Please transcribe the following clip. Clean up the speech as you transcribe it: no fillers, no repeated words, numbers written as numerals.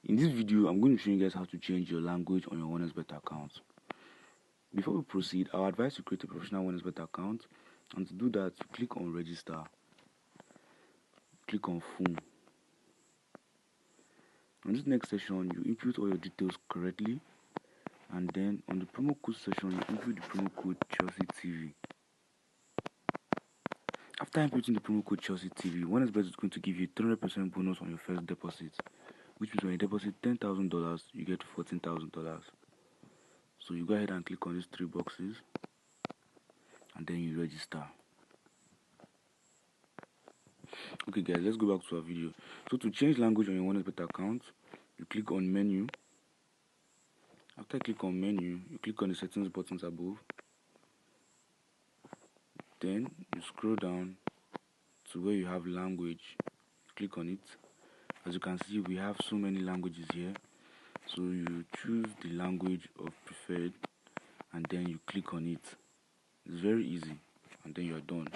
In this video, I'm going to show you guys how to change your language on your OneXBet account. Before we proceed, I would advise you create a professional OneXBet account, and to do that, you click on register, click on phone. On this next section, you input all your details correctly, and then on the promo code section, you input the promo code Chelsea TV. After inputting the promo code Chelsea TV, OneXBet is going to give you 300% bonus on your first deposit, which means when you deposit $10,000, you get $14,000. So you go ahead and click on these three boxes, and then you register. Okay guys, let's go back to our video. So to change language on your OneXBet account, you click on menu. After you click on menu, you click on the settings buttons above. Then you scroll down to where you have language. Click on it. As you can see, we have so many languages here. So you choose the language of preferred, and then you click on it. It's very easy, and then you're done.